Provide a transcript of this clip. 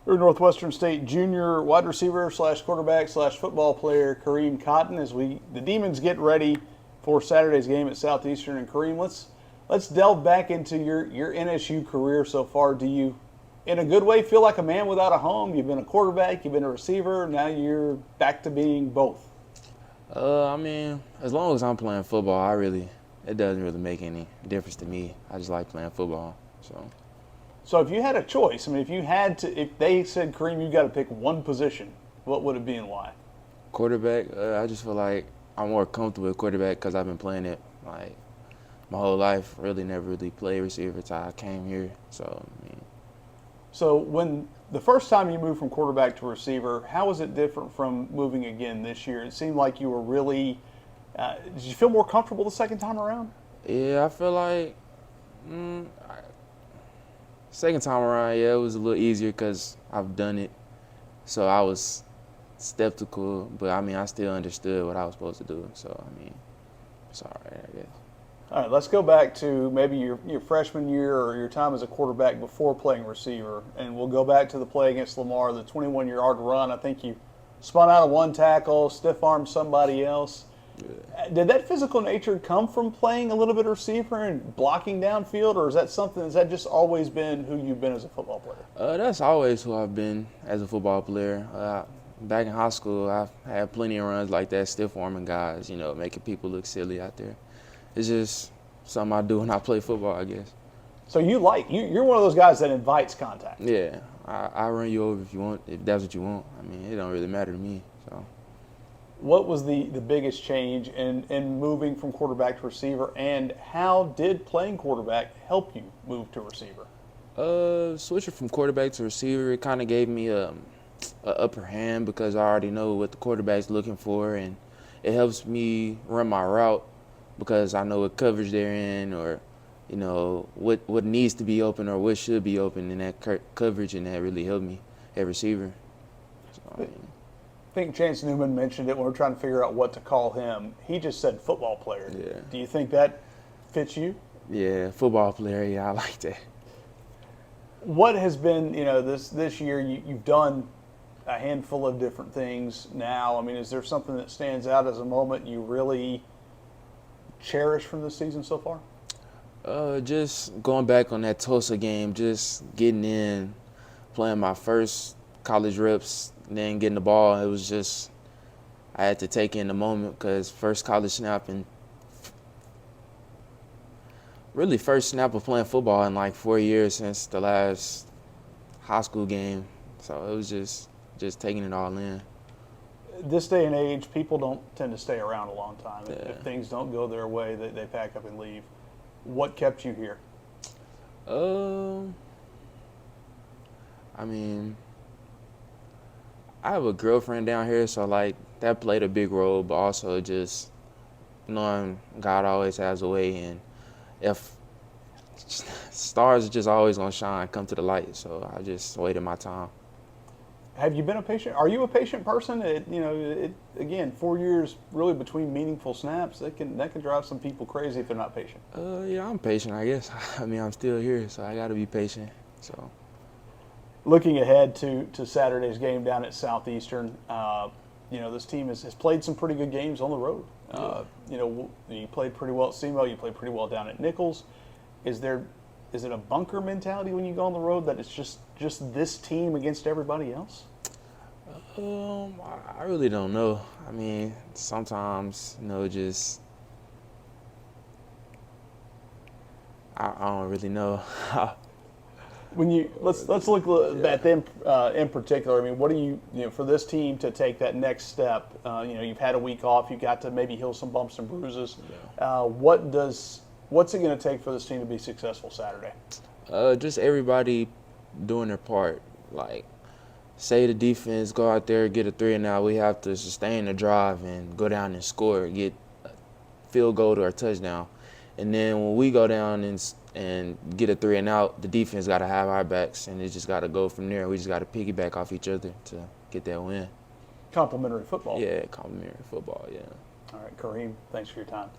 Or Northwestern State junior wide receiver slash quarterback slash football player Kareame Cotton as the Demons get ready for Saturday's game at Southeastern. And Kareem, let's delve back into your NSU career so far. Do you, in a good way, feel like a man without a home? You've been a quarterback, you've been a receiver, now you're back to being both. I mean, as long as I'm playing football, it doesn't really make any difference to me. I just like playing football. So if you had a choice, I mean, if they said, Kareem, you got to pick one position, what would it be and why? Quarterback, I just feel like I'm more comfortable with quarterback because I've been playing it like my whole life. Really never really played receiver until I came here. So when the first time you moved from quarterback to receiver, how was it different from moving again this year? It seemed like you were really. Did you feel more comfortable the second time around? Yeah, I feel like second time around, yeah, it was a little easier because I've done it. So I was skeptical, but I mean, I still understood what I was supposed to do. So I mean, it's all right, I guess. All right, let's go back to maybe your freshman year or your time as a quarterback before playing receiver, and we'll go back to the play against Lamar, the 21-yard run. I think you spun out of one tackle, stiff-armed somebody else. Yeah. Did that physical nature come from playing a little bit of receiver and blocking downfield, or is that just always been who you've been as a football player? That's always who I've been as a football player. Back in high school, I've had plenty of runs like that, stiff-arming guys, making people look silly out there. It's just something I do when I play football, I guess. So you're one of those guys that invites contact. Yeah, I run you over if that's what you want. I mean, it don't really matter to me. So. What was the biggest change in moving from quarterback to receiver, and how did playing quarterback help you move to receiver? Switching from quarterback to receiver, it kind of gave me a upper hand because I already know what the quarterback's looking for, and it helps me run my route because I know what coverage they're in, or what needs to be open or what should be open in that coverage, and that really helped me at receiver. So, I think Chance Newman mentioned it when we we're trying to figure out what to call him. He just said football player. Yeah. Do you think that fits you? Yeah, football player. Yeah, I like that. What has been, this year you've done a handful of different things now. I mean, is there something that stands out as a moment you really cherish from this season so far? Just going back on that Tulsa game, just getting in, playing my first college reps, and then getting the ball. It was just, I had to take in the moment because first college snap and really first snap of playing football in like 4 years since the last high school game. So it was just taking it all in. This day and age, people don't tend to stay around a long time. Yeah. If things don't go their way, they pack up and leave. What kept you here? I mean, I have a girlfriend down here, so like that played a big role, but also just knowing God always has a way, and if stars are just always gonna shine, come to the light. So I just waited my time. Have you been a patient? Are you a patient person? Again, 4 years really between meaningful snaps. That can drive some people crazy if they're not patient. Yeah, I'm patient, I guess. I mean, I'm still here, so I got to be patient. So. Looking ahead to Saturday's game down at Southeastern, this team has played some pretty good games on the road. You played pretty well at SEMO. You played pretty well down at Nichols. Is it a bunker mentality when you go on the road that it's just this team against everybody else? I really don't know. I mean, sometimes, just I don't really know. Let's look at them in particular. I mean, what do you for this team to take that next step? You've had a week off. You got to maybe heal some bumps and bruises. Yeah. What's it going to take for this team to be successful Saturday? Just everybody doing their part. Like, say the defense go out there, get a 3 and out, we have to sustain the drive and go down and score, get a field goal or a touchdown. And then when we go down and get a 3 and out, the defense got to have our backs, and it just got to go from there. We just got to piggyback off each other to get that win. Complimentary football. Yeah, complimentary football, yeah. All right, Kareem, thanks for your time.